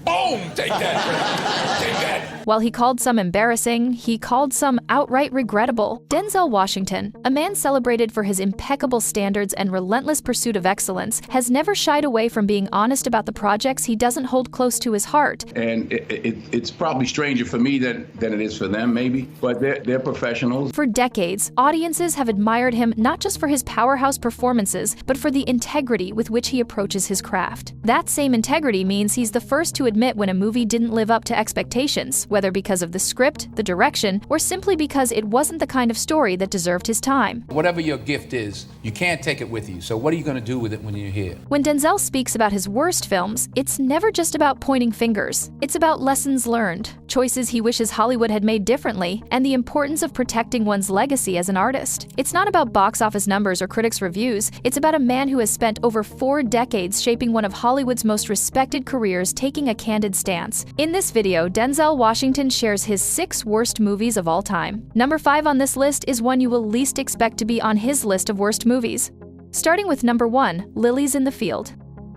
Boom! Take that. Take that. While he called some embarrassing, he called some outright regrettable. Denzel Washington, a man celebrated for his impeccable standards and relentless pursuit of excellence, has never shied away from being honest about the projects he doesn't hold close to his heart. And it's probably stranger for me than it is for them, maybe, but they're professionals. For decades, audiences have admired him not just for his powerhouse performances, but for the integrity with which he approaches his craft. That same integrity means he's the first to admit when a movie didn't live up to expectations, whether because of the script, the direction, or simply because it wasn't the kind of story that deserved his time. Whatever your gift is, you can't take it with you. So what are you going to do with it when you're here? When Denzel speaks about his worst films, it's never just about pointing fingers. It's about lessons learned, choices he wishes Hollywood had made differently, and the importance of protecting one's legacy as an artist. It's not about box office numbers or critics' reviews. It's about a man who has spent over 4 decades shaping one of Hollywood's most respected careers, taking a candid stance. In this video, Denzel Washington shares his 6 worst movies of all time. Number 5 on this list is one you will least expect to be on his list of worst movies. Starting with number 1, Lilies in the Field.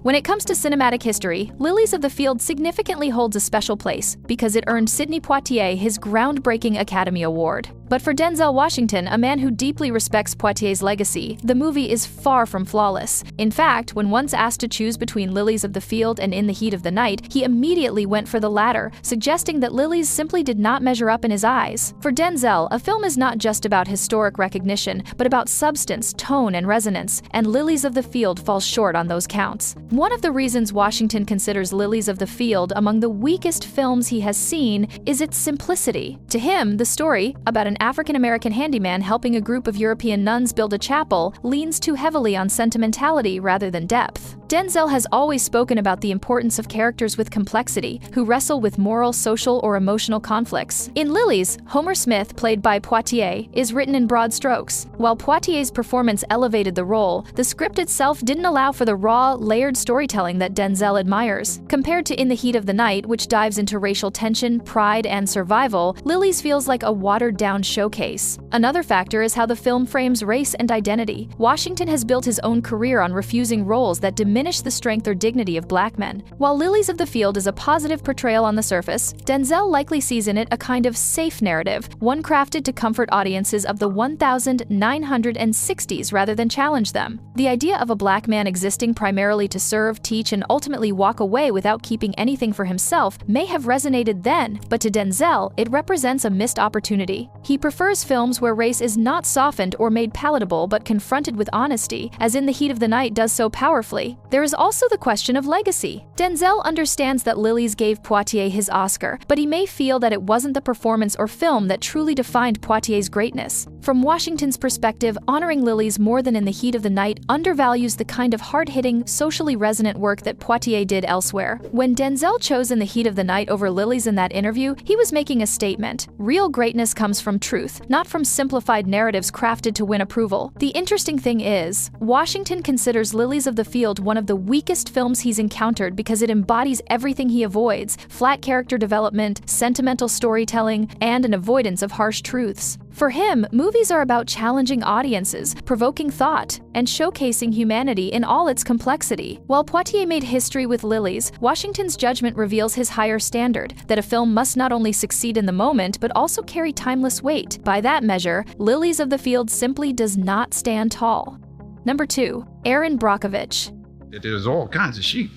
When it comes to cinematic history, Lilies of the Field significantly holds a special place because it earned Sidney Poitier his groundbreaking Academy Award. But for Denzel Washington, a man who deeply respects Poitier's legacy, the movie is far from flawless. In fact, when once asked to choose between Lilies of the Field and In the Heat of the Night, he immediately went for the latter, suggesting that Lilies simply did not measure up in his eyes. For Denzel, a film is not just about historic recognition, but about substance, tone, and resonance, and Lilies of the Field falls short on those counts. One of the reasons Washington considers Lilies of the Field among the weakest films he has seen is its simplicity. To him, the story, about an African-American handyman helping a group of European nuns build a chapel, leans too heavily on sentimentality rather than depth. Denzel has always spoken about the importance of characters with complexity, who wrestle with moral, social, or emotional conflicts. In Lilies, Homer Smith, played by Poitier, is written in broad strokes. While Poitier's performance elevated the role, the script itself didn't allow for the raw, layered storytelling that Denzel admires. Compared to In the Heat of the Night, which dives into racial tension, pride, and survival, Lilies feels like a watered-down showcase. Another factor is how the film frames race and identity. Washington has built his own career on refusing roles that diminish the strength or dignity of black men. While Lilies of the Field is a positive portrayal on the surface, Denzel likely sees in it a kind of safe narrative, one crafted to comfort audiences of the 1960s rather than challenge them. The idea of a black man existing primarily to serve, teach, and ultimately walk away without keeping anything for himself may have resonated then, but to Denzel, it represents a missed opportunity. He prefers films where race is not softened or made palatable but confronted with honesty, as In the Heat of the Night does so powerfully. There is also the question of legacy. Denzel understands that Lilies gave Poitier his Oscar, but he may feel that it wasn't the performance or film that truly defined Poitier's greatness. From Washington's perspective, honoring Lilies more than In the Heat of the Night undervalues the kind of hard-hitting, socially resonant work that Poitier did elsewhere. When Denzel chose In the Heat of the Night over Lilies in that interview, he was making a statement. Real greatness comes from truth, not from simplified narratives crafted to win approval. The interesting thing is, Washington considers Lilies of the Field one of the weakest films he's encountered because it embodies everything he avoids: flat character development, sentimental storytelling, and an avoidance of harsh truths. For him, movies are about challenging audiences, provoking thought, and showcasing humanity in all its complexity. While Poitier made history with Lilies, Washington's judgment reveals his higher standard, that a film must not only succeed in the moment, but also carry timeless weight. By that measure, Lilies of the Field simply does not stand tall. Number 2, Erin Brockovich. There's all kinds of sheep.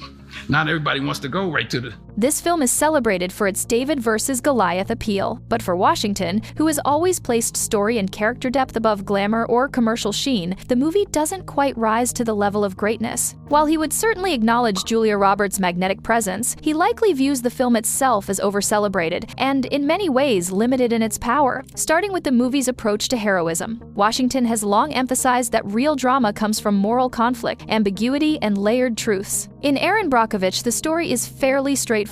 Not everybody wants to go right to the... This film is celebrated for its David versus Goliath appeal, but for Washington, who has always placed story and character depth above glamour or commercial sheen, the movie doesn't quite rise to the level of greatness. While he would certainly acknowledge Julia Roberts' magnetic presence, he likely views the film itself as over-celebrated and, in many ways, limited in its power. Starting with the movie's approach to heroism, Washington has long emphasized that real drama comes from moral conflict, ambiguity, and layered truths. In Erin Brockovich, the story is fairly straightforward.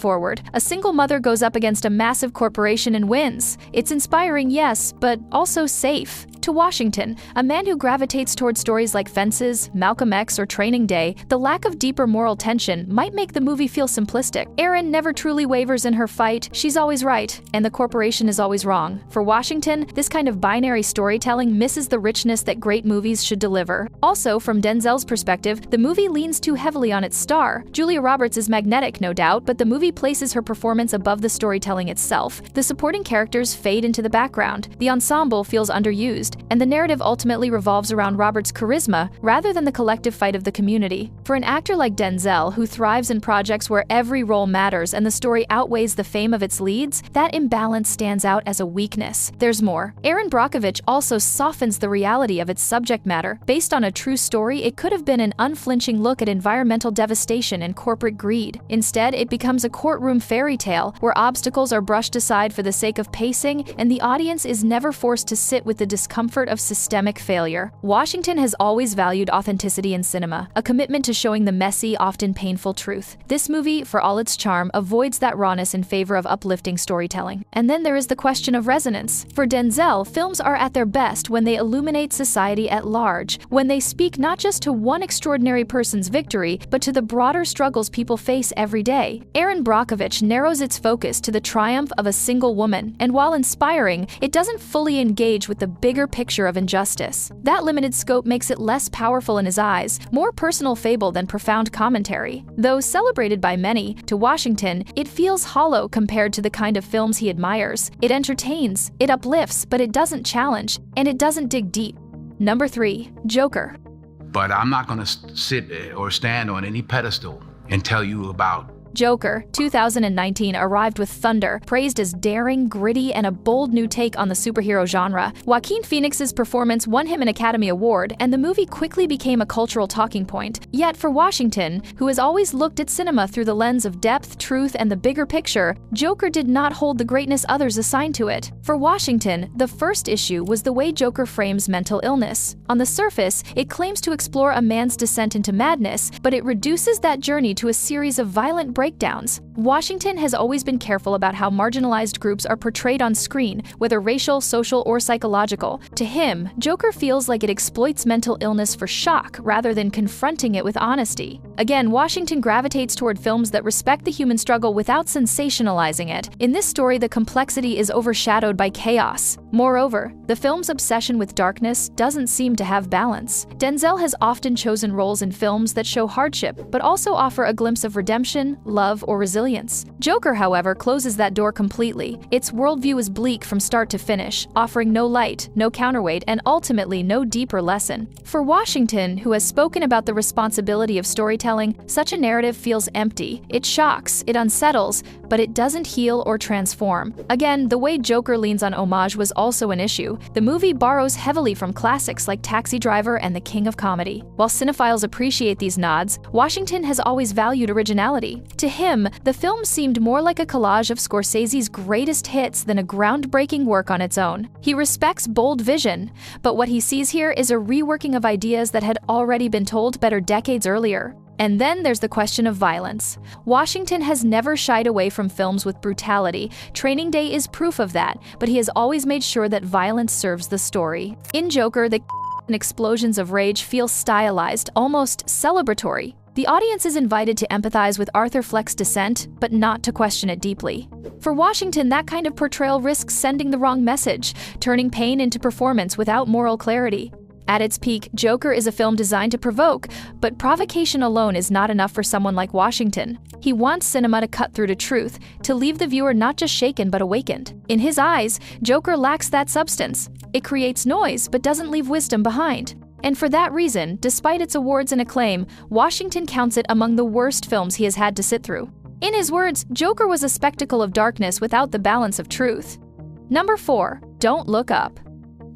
A single mother goes up against a massive corporation and wins. It's inspiring, yes, but also safe. To Washington, a man who gravitates towards stories like Fences, Malcolm X, or Training Day, the lack of deeper moral tension might make the movie feel simplistic. Erin never truly wavers in her fight, she's always right, and the corporation is always wrong. For Washington, this kind of binary storytelling misses the richness that great movies should deliver. Also, from Denzel's perspective, the movie leans too heavily on its star. Julia Roberts is magnetic, no doubt, but the movie places her performance above the storytelling itself. The supporting characters fade into the background, the ensemble feels underused, and the narrative ultimately revolves around Roberts' charisma rather than the collective fight of the community. For an actor like Denzel, who thrives in projects where every role matters and the story outweighs the fame of its leads, that imbalance stands out as a weakness. There's more. Erin Brockovich also softens the reality of its subject matter. Based on a true story, it could have been an unflinching look at environmental devastation and corporate greed. Instead, it becomes a courtroom fairy tale where obstacles are brushed aside for the sake of pacing, and the audience is never forced to sit with the discomfort of systemic failure. Washington has always valued authenticity in cinema, a commitment to showing the messy, often painful truth. This movie, for all its charm, avoids that rawness in favor of uplifting storytelling. And then there is the question of resonance. For Denzel, films are at their best when they illuminate society at large, when they speak not just to one extraordinary person's victory, but to the broader struggles people face every day. Erin Brockovich narrows its focus to the triumph of a single woman, and while inspiring, it doesn't fully engage with the bigger picture of injustice. That limited scope makes it less powerful in his eyes, more personal fable than profound commentary. Though celebrated by many, to Washington, it feels hollow compared to the kind of films he admires. It entertains, it uplifts, but it doesn't challenge, and it doesn't dig deep. Number 3. Joker. But I'm not going to sit or stand on any pedestal and tell you about Joker, 2019, arrived with thunder, praised as daring, gritty, and a bold new take on the superhero genre. Joaquin Phoenix's performance won him an Academy Award, and the movie quickly became a cultural talking point. Yet for Washington, who has always looked at cinema through the lens of depth, truth, and the bigger picture, Joker did not hold the greatness others assigned to it. For Washington, the first issue was the way Joker frames mental illness. On the surface, it claims to explore a man's descent into madness, but it reduces that journey to a series of violent breakdowns. Washington has always been careful about how marginalized groups are portrayed on screen, whether racial, social, or psychological. To him, Joker feels like it exploits mental illness for shock rather than confronting it with honesty. Again, Washington gravitates toward films that respect the human struggle without sensationalizing it. In this story, the complexity is overshadowed by chaos. Moreover, the film's obsession with darkness doesn't seem to have balance. Denzel has often chosen roles in films that show hardship, but also offer a glimpse of redemption, love, or resilience. Joker, however, closes that door completely. Its worldview is bleak from start to finish, offering no light, no counterweight, and ultimately no deeper lesson. For Washington, who has spoken about the responsibility of storytelling, such a narrative feels empty. It shocks, it unsettles, but it doesn't heal or transform. Again, the way Joker leans on homage was also an issue. The movie borrows heavily from classics like Taxi Driver and The King of Comedy. While cinephiles appreciate these nods, Washington has always valued originality. To him, the film seemed more like a collage of Scorsese's greatest hits than a groundbreaking work on its own. He respects bold vision, but what he sees here is a reworking of ideas that had already been told better decades earlier. And then there's the question of violence. Washington has never shied away from films with brutality. Training Day is proof of that, but he has always made sure that violence serves the story. In Joker, the and explosions of rage feel stylized, almost celebratory. The audience is invited to empathize with Arthur Fleck's descent, but not to question it deeply. For Washington, that kind of portrayal risks sending the wrong message, turning pain into performance without moral clarity. At its peak, Joker is a film designed to provoke, but provocation alone is not enough for someone like Washington. He wants cinema to cut through to truth, to leave the viewer not just shaken but awakened. In his eyes, Joker lacks that substance. It creates noise but doesn't leave wisdom behind. And for that reason, despite its awards and acclaim, Washington counts it among the worst films he has had to sit through. In his words, Joker was a spectacle of darkness without the balance of truth. Number 4. Don't Look Up.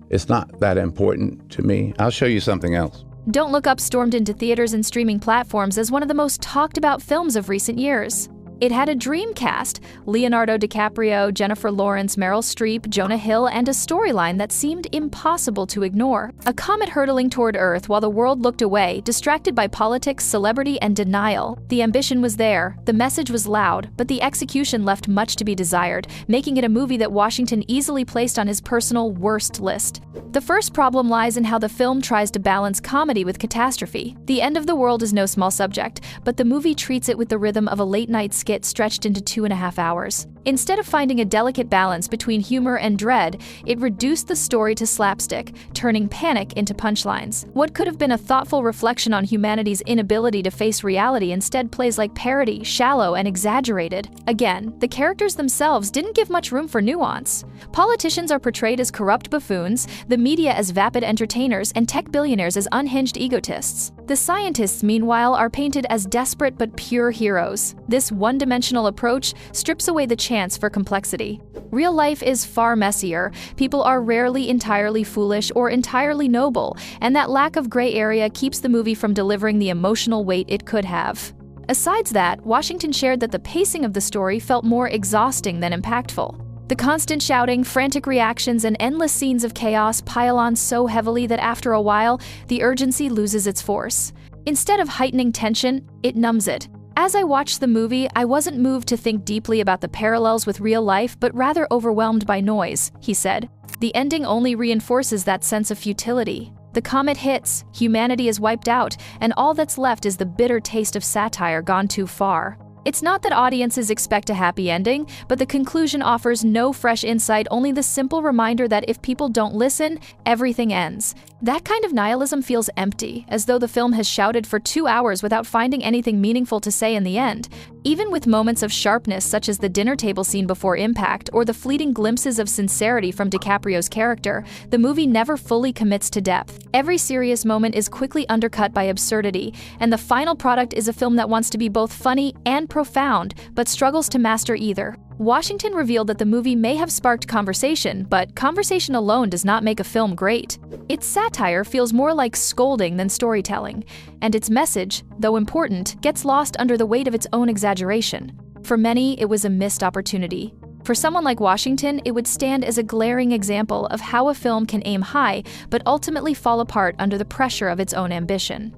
It's not that important to me. I'll show you something else. Don't Look Up stormed into theaters and streaming platforms as one of the most talked about films of recent years. It had a dream cast: Leonardo DiCaprio, Jennifer Lawrence, Meryl Streep, Jonah Hill, and a storyline that seemed impossible to ignore. A comet hurtling toward Earth while the world looked away, distracted by politics, celebrity, and denial. The ambition was there, the message was loud, but the execution left much to be desired, making it a movie that Washington easily placed on his personal worst list. The first problem lies in how the film tries to balance comedy with catastrophe. The end of the world is no small subject, but the movie treats it with the rhythm of a late-night skit stretched into 2.5 hours. Instead of finding a delicate balance between humor and dread, it reduced the story to slapstick, turning panic into punchlines. What could have been a thoughtful reflection on humanity's inability to face reality instead plays like parody, shallow, and exaggerated. Again, the characters themselves didn't give much room for nuance. Politicians are portrayed as corrupt buffoons, the media as vapid entertainers, and tech billionaires as unhinged egotists. The scientists, meanwhile, are painted as desperate but pure heroes. This one-dimensional approach strips away the chance for complexity. Real life is far messier. People are rarely entirely foolish or entirely noble, and that lack of gray area keeps the movie from delivering the emotional weight it could have. Asides that, Washington shared that the pacing of the story felt more exhausting than impactful. The constant shouting, frantic reactions, and endless scenes of chaos pile on so heavily that after a while, the urgency loses its force. Instead of heightening tension, it numbs it. As I watched the movie, I wasn't moved to think deeply about the parallels with real life, but rather overwhelmed by noise, he said. The ending only reinforces that sense of futility. The comet hits, humanity is wiped out, and all that's left is the bitter taste of satire gone too far. It's not that audiences expect a happy ending, but the conclusion offers no fresh insight, only the simple reminder that if people don't listen, everything ends. That kind of nihilism feels empty, as though the film has shouted for 2 hours without finding anything meaningful to say in the end. Even with moments of sharpness such as the dinner table scene before impact or the fleeting glimpses of sincerity from DiCaprio's character, the movie never fully commits to depth. Every serious moment is quickly undercut by absurdity, and the final product is a film that wants to be both funny and profound, but struggles to master either. Washington revealed that the movie may have sparked conversation, but conversation alone does not make a film great. Its satire feels more like scolding than storytelling, and its message, though important, gets lost under the weight of its own exaggeration. For many, it was a missed opportunity. For someone like Washington, it would stand as a glaring example of how a film can aim high, but ultimately fall apart under the pressure of its own ambition.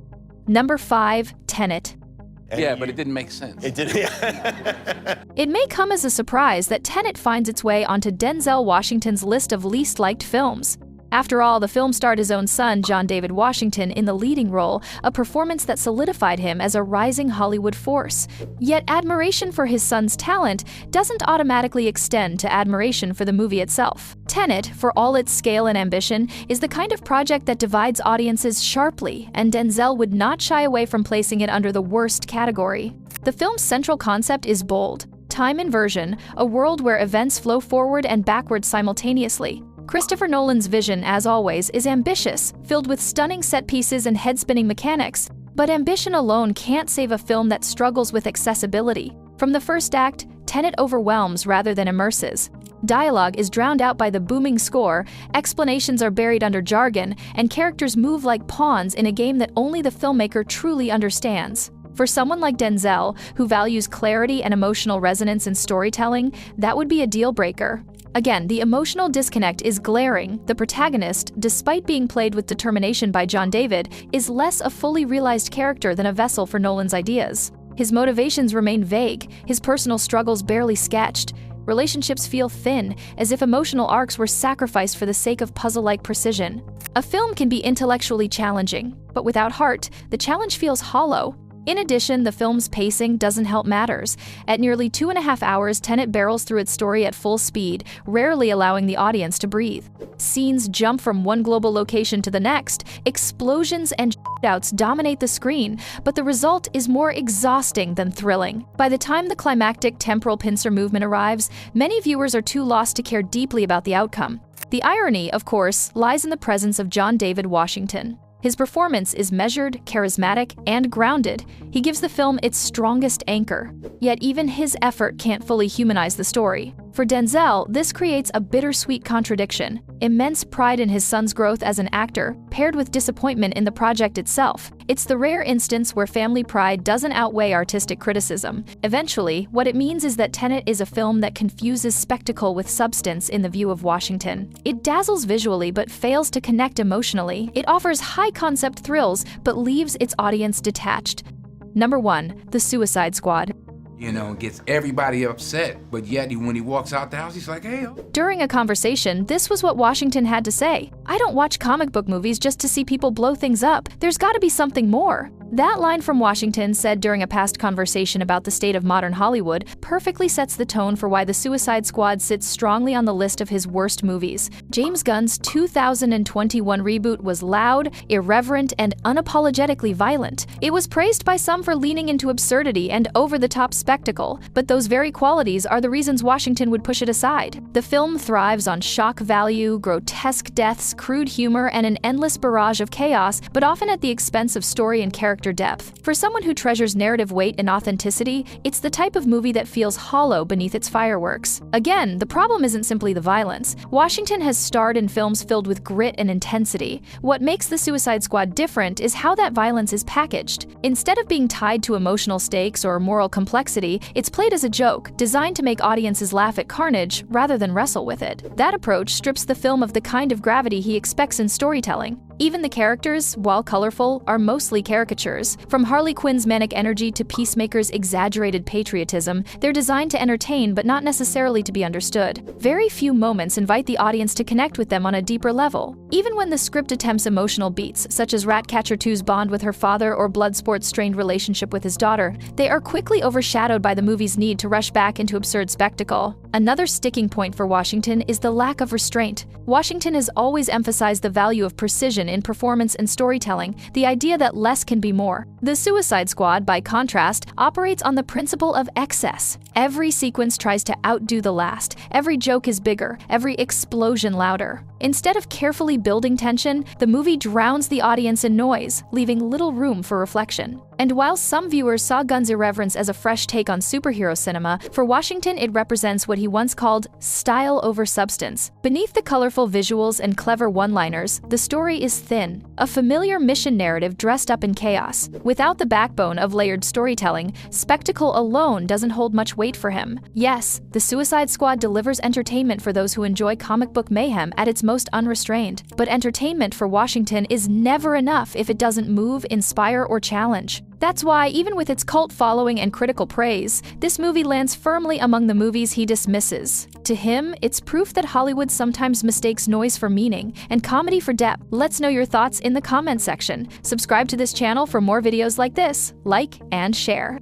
Number 5, Tenet. Yeah, but it didn't make sense. It did. It may come as a surprise that Tenet finds its way onto Denzel Washington's list of least liked films. After all, the film starred his own son, John David Washington, in the leading role, a performance that solidified him as a rising Hollywood force. Yet admiration for his son's talent doesn't automatically extend to admiration for the movie itself. Tenet, for all its scale and ambition, is the kind of project that divides audiences sharply, and Denzel would not shy away from placing it under the worst category. The film's central concept is bold: time inversion, a world where events flow forward and backward simultaneously. Christopher Nolan's vision, as always, is ambitious, filled with stunning set pieces and head-spinning mechanics. But ambition alone can't save a film that struggles with accessibility. From the first act, Tenet overwhelms rather than immerses. Dialogue is drowned out by the booming score, explanations are buried under jargon, and characters move like pawns in a game that only the filmmaker truly understands. For someone like Denzel, who values clarity and emotional resonance in storytelling, that would be a deal-breaker. Again, the emotional disconnect is glaring. The protagonist, despite being played with determination by John David, is less a fully realized character than a vessel for Nolan's ideas. His motivations remain vague, his personal struggles barely sketched. Relationships feel thin, as if emotional arcs were sacrificed for the sake of puzzle-like precision. A film can be intellectually challenging, but without heart, the challenge feels hollow. In addition, the film's pacing doesn't help matters. At nearly 2.5 hours, Tenet barrels through its story at full speed, rarely allowing the audience to breathe. Scenes jump from one global location to the next, explosions and shootouts dominate the screen, but the result is more exhausting than thrilling. By the time the climactic temporal pincer movement arrives, many viewers are too lost to care deeply about the outcome. The irony, of course, lies in the presence of John David Washington. His performance is measured, charismatic, and grounded. He gives the film its strongest anchor. Yet even his effort can't fully humanize the story. For Denzel, this creates a bittersweet contradiction: immense pride in his son's growth as an actor, paired with disappointment in the project itself. It's the rare instance where family pride doesn't outweigh artistic criticism. Eventually, what it means is that Tenet is a film that confuses spectacle with substance in the view of Washington. It dazzles visually but fails to connect emotionally. It offers high-concept thrills but leaves its audience detached. Number 1. The Suicide Squad. You know, gets everybody upset, but yet when he walks out the house, he's like, hey. During a conversation, this was what Washington had to say: "I don't watch comic book movies just to see people blow things up. There's got to be something more." That line from Washington, said during a past conversation about the state of modern Hollywood, perfectly sets the tone for why The Suicide Squad sits strongly on the list of his worst movies. James Gunn's 2021 reboot was loud, irreverent, and unapologetically violent. It was praised by some for leaning into absurdity and over-the-top spectacle, but those very qualities are the reasons Washington would push it aside. The film thrives on shock value, grotesque deaths, crude humor, and an endless barrage of chaos, but often at the expense of story and character depth. For someone who treasures narrative weight and authenticity, it's the type of movie that feels hollow beneath its fireworks. Again, the problem isn't simply the violence. Washington has starred in films filled with grit and intensity. What makes The Suicide Squad different is how that violence is packaged. Instead of being tied to emotional stakes or moral complexity, it's played as a joke, designed to make audiences laugh at carnage rather than wrestle with it. That approach strips the film of the kind of gravity he expects in storytelling. Even the characters, while colorful, are mostly caricatures. From Harley Quinn's manic energy to Peacemaker's exaggerated patriotism, they're designed to entertain but not necessarily to be understood. Very few moments invite the audience to connect with them on a deeper level. Even when the script attempts emotional beats, such as Ratcatcher 2's bond with her father or Bloodsport's strained relationship with his daughter, they are quickly overshadowed by the movie's need to rush back into absurd spectacle. Another sticking point for Washington is the lack of restraint. Washington has always emphasized the value of precision in performance and storytelling, the idea that less can be more. The Suicide Squad, by contrast, operates on the principle of excess. Every sequence tries to outdo the last. Every joke is bigger, every explosion louder. Instead of carefully building tension, the movie drowns the audience in noise, leaving little room for reflection. And while some viewers saw Gunn's irreverence as a fresh take on superhero cinema, for Washington it represents what he once called style over substance. Beneath the colorful visuals and clever one-liners, the story is thin, a familiar mission narrative dressed up in chaos. Without the backbone of layered storytelling, spectacle alone doesn't hold much weight for him. Yes, The Suicide Squad delivers entertainment for those who enjoy comic book mayhem at its most unrestrained. But entertainment for Washington is never enough if it doesn't move, inspire, or challenge. That's why, even with its cult following and critical praise, this movie lands firmly among the movies he dismisses. To him, it's proof that Hollywood sometimes mistakes noise for meaning and comedy for depth. Let's know your thoughts in the comment section. Subscribe to this channel for more videos like this. Like and share.